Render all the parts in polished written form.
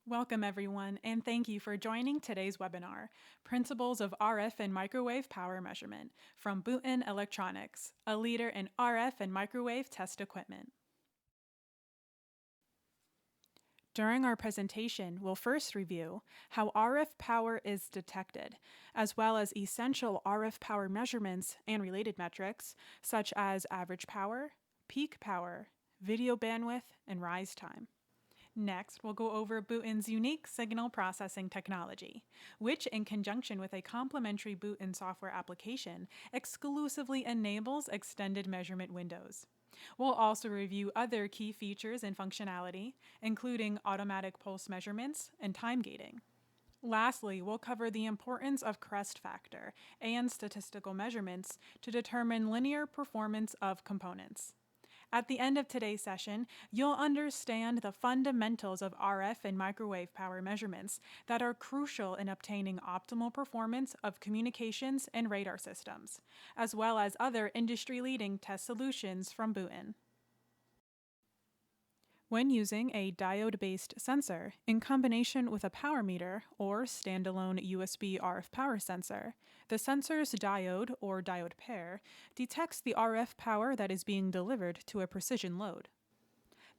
Welcome everyone, and thank you for joining today's webinar, Principles of RF and Microwave Power Measurement from Boonton Electronics, a leader in RF and microwave test equipment. During our presentation, we'll first review how RF power is detected, as well as essential RF power measurements and related metrics, such as average power, peak power, video bandwidth, and rise time. Next, we'll go over Boonton's unique signal processing technology, which, in conjunction with a complementary Boonton software application, exclusively enables extended measurement windows. We'll also review other key features and functionality, including automatic pulse measurements and time gating. Lastly, we'll cover the importance of crest factor and statistical measurements to determine linear performance of components. At the end of today's session, you'll understand the fundamentals of RF and microwave power measurements that are crucial in obtaining optimal performance of communications and radar systems, as well as other industry-leading test solutions from Boonton. When using a diode-based sensor in combination with a power meter or standalone USB RF power sensor, the sensor's diode or diode pair detects the RF power that is being delivered to a precision load.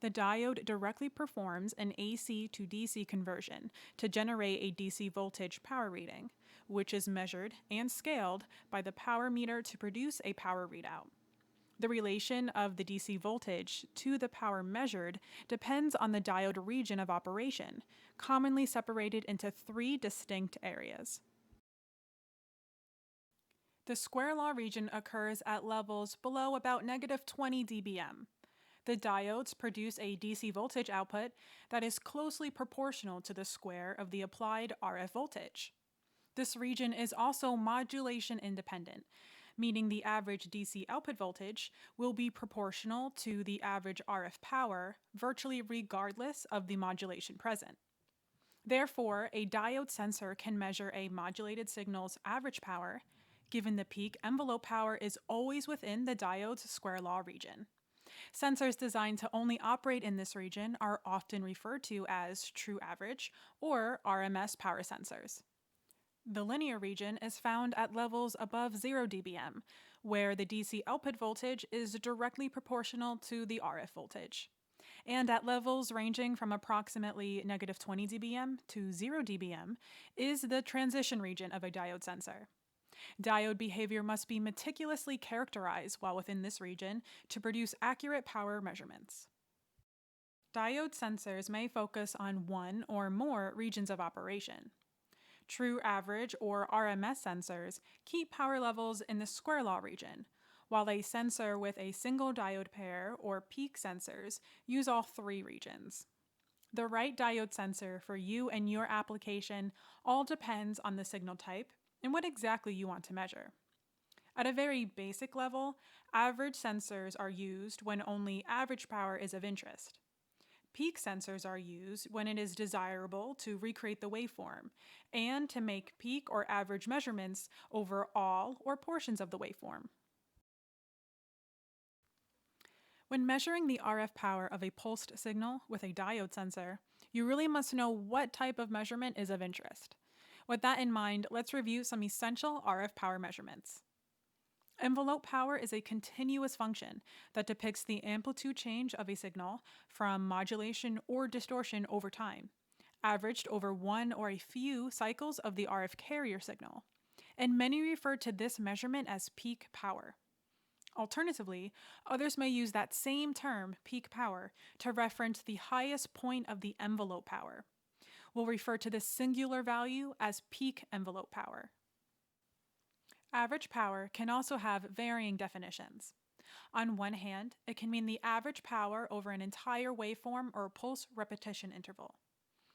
The diode directly performs an AC to DC conversion to generate a DC voltage power reading, which is measured and scaled by the power meter to produce a power readout. The relation of the DC voltage to the power measured depends on the diode region of operation, commonly separated into three distinct areas. The square law region occurs at levels below about -20 dBm. The diodes produce a DC voltage output that is closely proportional to the square of the applied RF voltage. This region is also modulation independent, meaning the average DC output voltage will be proportional to the average RF power virtually regardless of the modulation present. Therefore, a diode sensor can measure a modulated signal's average power, given the peak envelope power is always within the diode's square law region. Sensors designed to only operate in this region are often referred to as true average or RMS power sensors. The linear region is found at levels above 0 dBm, where the DC output voltage is directly proportional to the RF voltage. And at levels ranging from approximately -20 dBm to 0 dBm is the transition region of a diode sensor. Diode behavior must be meticulously characterized while within this region to produce accurate power measurements. Diode sensors may focus on one or more regions of operation. True average or RMS sensors keep power levels in the square law region, while a sensor with a single diode pair or peak sensors use all three regions. The right diode sensor for you and your application all depends on the signal type and what exactly you want to measure. At a very basic level, average sensors are used when only average power is of interest. Peak sensors are used when it is desirable to recreate the waveform and to make peak or average measurements over all or portions of the waveform. When measuring the RF power of a pulsed signal with a diode sensor, you really must know what type of measurement is of interest. With that in mind, let's review some essential RF power measurements. Envelope power is a continuous function that depicts the amplitude change of a signal from modulation or distortion over time, averaged over one or a few cycles of the RF carrier signal, and many refer to this measurement as peak power. Alternatively, others may use that same term, peak power, to reference the highest point of the envelope power. We'll refer to this singular value as peak envelope power. Average power can also have varying definitions. On one hand, it can mean the average power over an entire waveform or pulse repetition interval,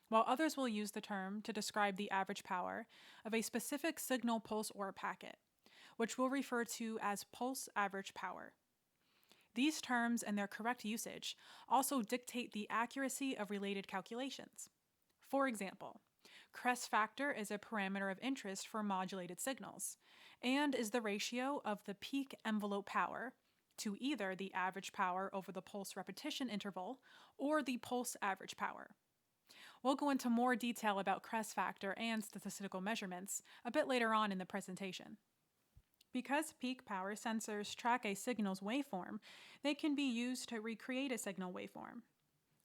while others will use the term to describe the average power of a specific signal pulse or packet, which we'll refer to as pulse average power. These terms and their correct usage also dictate the accuracy of related calculations. For example, crest factor is a parameter of interest for modulated signals, and is the ratio of the peak envelope power to either the average power over the pulse repetition interval or the pulse average power. We'll go into more detail about crest factor and statistical measurements a bit later on in the presentation. Because peak power sensors track a signal's waveform, they can be used to recreate a signal waveform.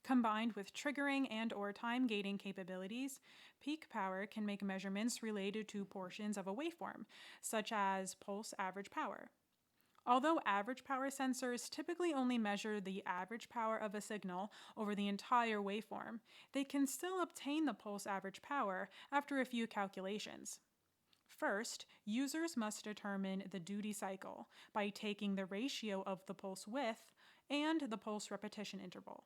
Combined with triggering and/or time gating capabilities, peak power can make measurements related to portions of a waveform, such as pulse average power. Although average power sensors typically only measure the average power of a signal over the entire waveform, they can still obtain the pulse average power after a few calculations. First, users must determine the duty cycle by taking the ratio of the pulse width and the pulse repetition interval.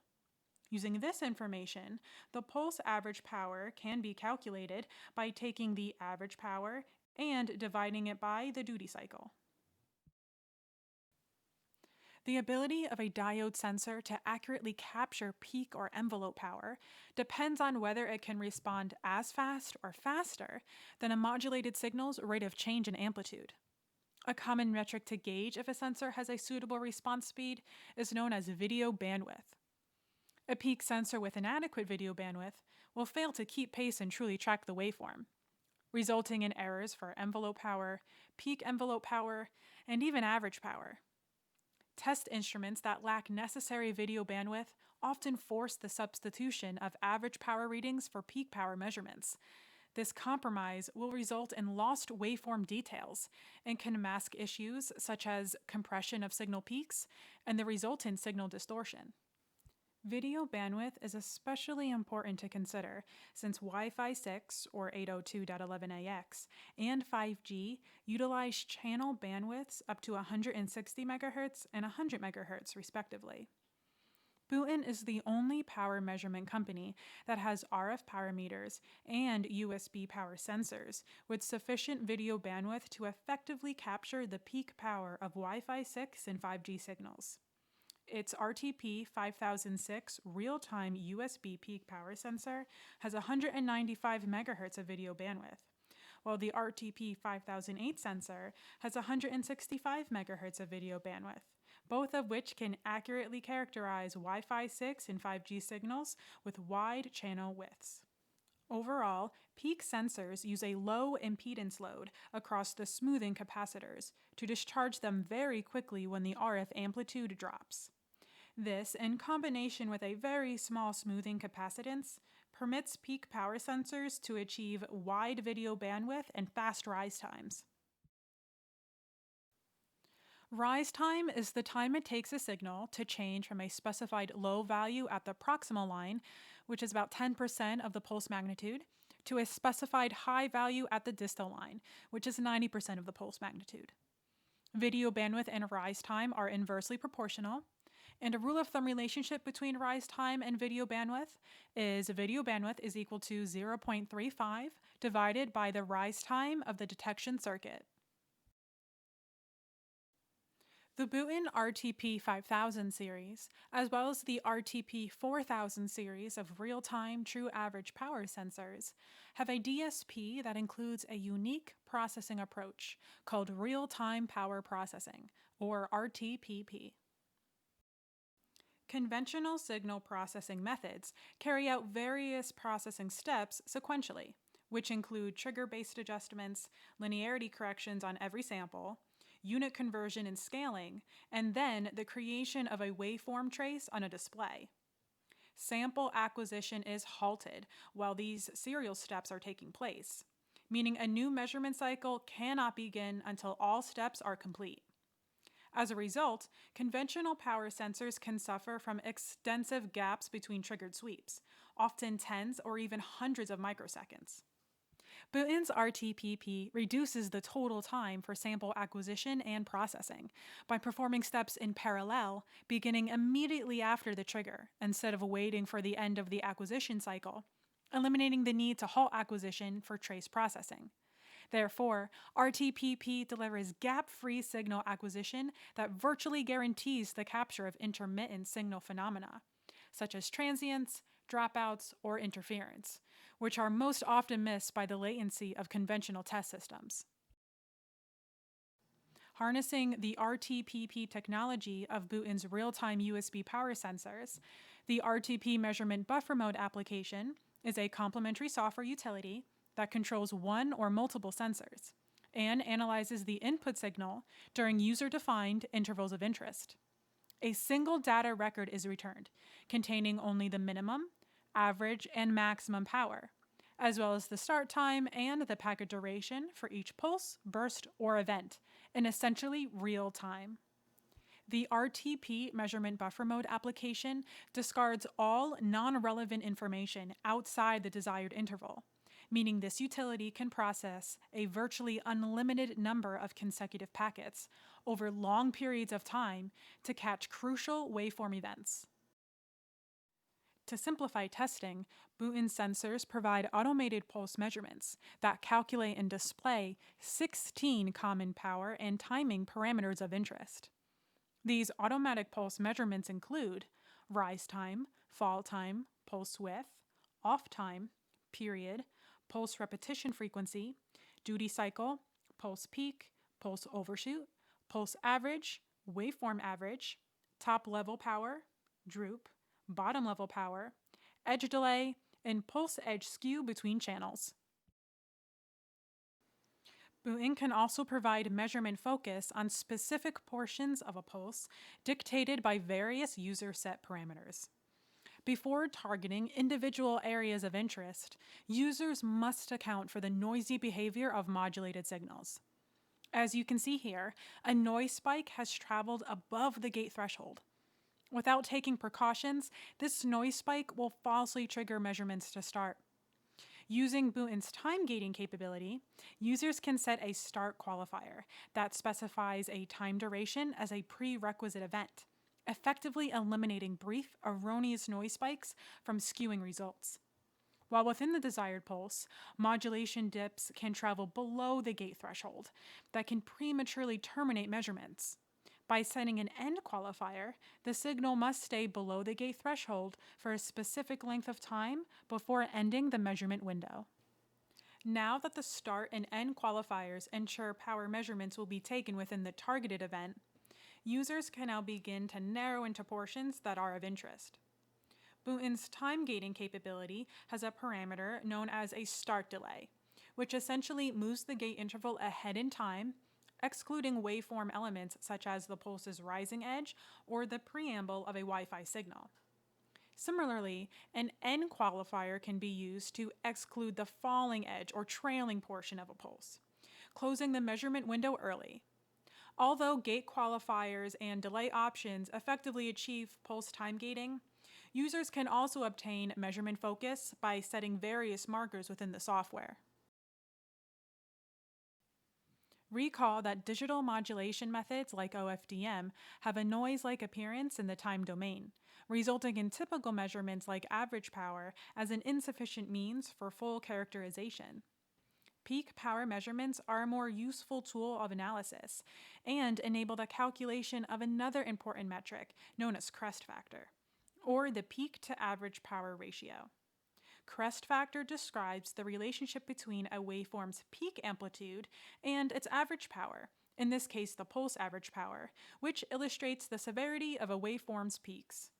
Using this information, the pulse average power can be calculated by taking the average power and dividing it by the duty cycle. The ability of a diode sensor to accurately capture peak or envelope power depends on whether it can respond as fast or faster than a modulated signal's rate of change in amplitude. A common metric to gauge if a sensor has a suitable response speed is known as video bandwidth. A peak sensor with inadequate video bandwidth will fail to keep pace and truly track the waveform, resulting in errors for envelope power, peak envelope power, and even average power. Test instruments that lack necessary video bandwidth often force the substitution of average power readings for peak power measurements. This compromise will result in lost waveform details and can mask issues such as compression of signal peaks and the resultant signal distortion. Video bandwidth is especially important to consider since Wi-Fi 6 or 802.11ax and 5G utilize channel bandwidths up to 160 MHz and 100 MHz respectively. Boonton is the only power measurement company that has RF power meters and USB power sensors with sufficient video bandwidth to effectively capture the peak power of Wi-Fi 6 and 5G signals. Its RTP 5006 real-time USB peak power sensor has 195 MHz of video bandwidth, while the RTP 5008 sensor has 165 MHz of video bandwidth, both of which can accurately characterize Wi-Fi 6 and 5G signals with wide channel widths. Overall, peak sensors use a low impedance load across the smoothing capacitors to discharge them very quickly when the RF amplitude drops. This, in combination with a very small smoothing capacitance, permits peak power sensors to achieve wide video bandwidth and fast rise times. Rise time is the time it takes a signal to change from a specified low value at the proximal line, which is about 10% of the pulse magnitude, to a specified high value at the distal line, which is 90% of the pulse magnitude. Video bandwidth and rise time are inversely proportional, and a rule of thumb relationship between rise time and video bandwidth is equal to 0.35 divided by the rise time of the detection circuit. The Boonton RTP 5000 series, as well as the RTP 4000 series of real-time true average power sensors, have a DSP that includes a unique processing approach called real-time power processing, or RTPP. Conventional signal processing methods carry out various processing steps sequentially, which include trigger-based adjustments, linearity corrections on every sample, unit conversion and scaling, and then the creation of a waveform trace on a display. Sample acquisition is halted while these serial steps are taking place, meaning a new measurement cycle cannot begin until all steps are complete. As a result, conventional power sensors can suffer from extensive gaps between triggered sweeps, often tens or even hundreds of microseconds. Boonton's RTPP reduces the total time for sample acquisition and processing by performing steps in parallel, beginning immediately after the trigger, instead of waiting for the end of the acquisition cycle, eliminating the need to halt acquisition for trace processing. Therefore, RTPP delivers gap-free signal acquisition that virtually guarantees the capture of intermittent signal phenomena, such as transients, dropouts, or interference, which are most often missed by the latency of conventional test systems. Harnessing the RTPP technology of Boonton's real-time USB power sensors, the RTP measurement buffer mode application, is a complementary software utility that controls one or multiple sensors and analyzes the input signal during user-defined intervals of interest. A single data record is returned, containing only the minimum, average, and maximum power, as well as the start time and the packet duration for each pulse, burst, or event, in essentially real time. The RTP measurement buffer mode application discards all non-relevant information outside the desired interval, meaning this utility can process a virtually unlimited number of consecutive packets over long periods of time to catch crucial waveform events. To simplify testing, Boonton sensors provide automated pulse measurements that calculate and display 16 common power and timing parameters of interest. These automatic pulse measurements include rise time, fall time, pulse width, off time, period, pulse repetition frequency, duty cycle, pulse peak, pulse overshoot, pulse average, waveform average, top level power, droop, bottom level power, edge delay, and pulse edge skew between channels. Boonton can also provide measurement focus on specific portions of a pulse dictated by various user set parameters. Before targeting individual areas of interest, users must account for the noisy behavior of modulated signals. As you can see here, a noise spike has traveled above the gate threshold. Without taking precautions, this noise spike will falsely trigger measurements to start. Using Boonton's time gating capability, users can set a start qualifier that specifies a time duration as a prerequisite event, effectively eliminating brief, erroneous noise spikes from skewing results. While within the desired pulse, modulation dips can travel below the gate threshold that can prematurely terminate measurements. By setting an end qualifier, the signal must stay below the gate threshold for a specific length of time before ending the measurement window. Now that the start and end qualifiers ensure power measurements will be taken within the targeted event, users can now begin to narrow into portions that are of interest. Boonton's time gating capability has a parameter known as a start delay, which essentially moves the gate interval ahead in time, excluding waveform elements such as the pulse's rising edge or the preamble of a Wi-Fi signal. Similarly, an end qualifier can be used to exclude the falling edge or trailing portion of a pulse, closing the measurement window early. Although gate qualifiers and delay options effectively achieve pulse time gating, users can also obtain measurement focus by setting various markers within the software. Recall that digital modulation methods like OFDM have a noise-like appearance in the time domain, resulting in typical measurements like average power as an insufficient means for full characterization. Peak power measurements are a more useful tool of analysis and enable the calculation of another important metric known as crest factor, or the peak to average power ratio. Crest factor describes the relationship between a waveform's peak amplitude and its average power, in this case the pulse average power, which illustrates the severity of a waveform's peaks.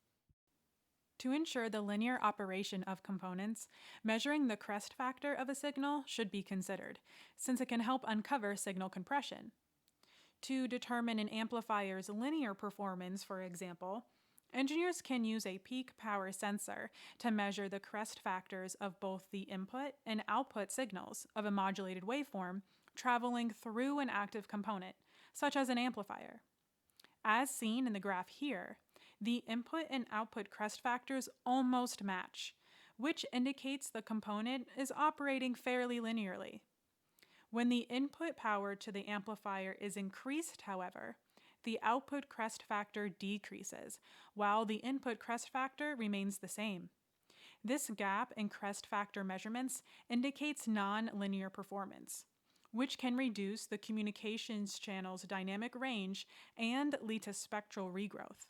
To ensure the linear operation of components, measuring the crest factor of a signal should be considered, since it can help uncover signal compression. To determine an amplifier's linear performance, for example, engineers can use a peak power sensor to measure the crest factors of both the input and output signals of a modulated waveform traveling through an active component, such as an amplifier. As seen in the graph here, the input and output crest factors almost match, which indicates the component is operating fairly linearly. When the input power to the amplifier is increased, however, the output crest factor decreases, while the input crest factor remains the same. This gap in crest factor measurements indicates non-linear performance, which can reduce the communications channel's dynamic range and lead to spectral regrowth.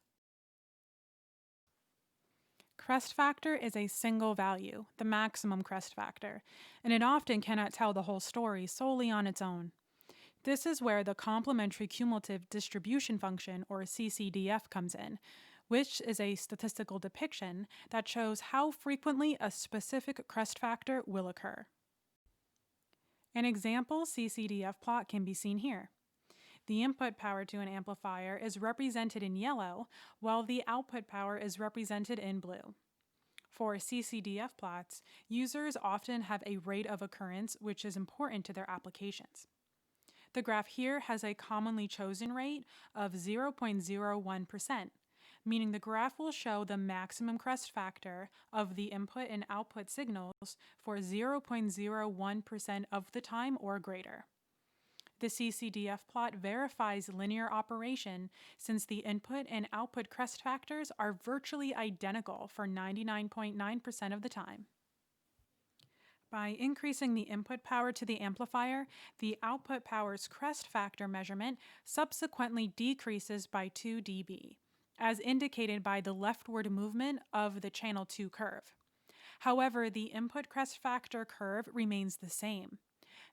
Crest factor is a single value, the maximum crest factor, and it often cannot tell the whole story solely on its own. This is where the complementary cumulative distribution function, or CCDF, comes in, which is a statistical depiction that shows how frequently a specific crest factor will occur. An example CCDF plot can be seen here. The input power to an amplifier is represented in yellow, while the output power is represented in blue. For CCDF plots, users often have a rate of occurrence which is important to their applications. The graph here has a commonly chosen rate of 0.01%, meaning the graph will show the maximum crest factor of the input and output signals for 0.01% of the time or greater. The CCDF plot verifies linear operation since the input and output crest factors are virtually identical for 99.9% of the time. By increasing the input power to the amplifier, the output power's crest factor measurement subsequently decreases by 2 dB, as indicated by the leftward movement of the channel 2 curve. However, the input crest factor curve remains the same.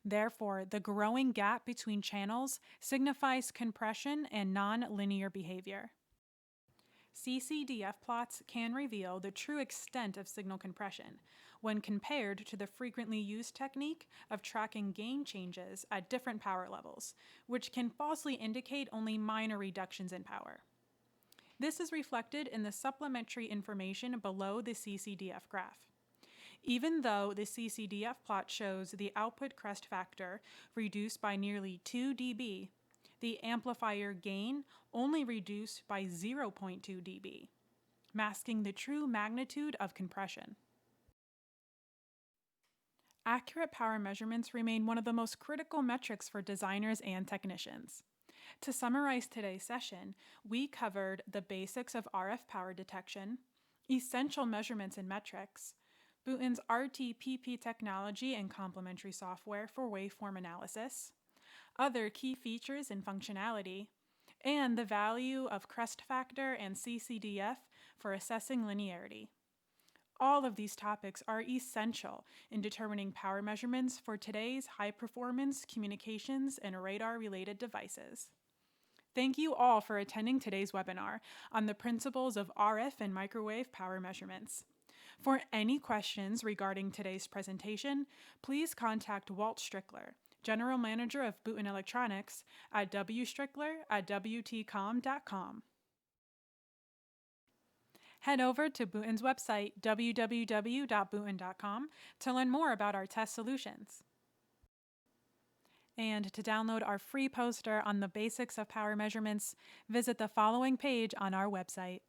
Therefore, the growing gap between channels signifies compression and non-linear behavior. CCDF plots can reveal the true extent of signal compression when compared to the frequently used technique of tracking gain changes at different power levels, which can falsely indicate only minor reductions in power. This is reflected in the supplementary information below the CCDF graph. Even though the CCDF plot shows the output crest factor reduced by nearly 2 dB, the amplifier gain only reduced by 0.2 dB, masking the true magnitude of compression. Accurate power measurements remain one of the most critical metrics for designers and technicians. To summarize today's session, we covered the basics of RF power detection, essential measurements and metrics, Boonton's RTPP technology and complementary software for waveform analysis, other key features and functionality, and the value of crest factor and CCDF for assessing linearity. All of these topics are essential in determining power measurements for today's high-performance communications and radar-related devices. Thank you all for attending today's webinar on the principles of RF and microwave power measurements. For any questions regarding today's presentation, please contact Walt Strickler, General Manager of Boonton Electronics, at wstrickler@wtcom.com. Head over to Boonton's website, www.boonton.com, to learn more about our test solutions. And to download our free poster on the basics of power measurements, visit the following page on our website.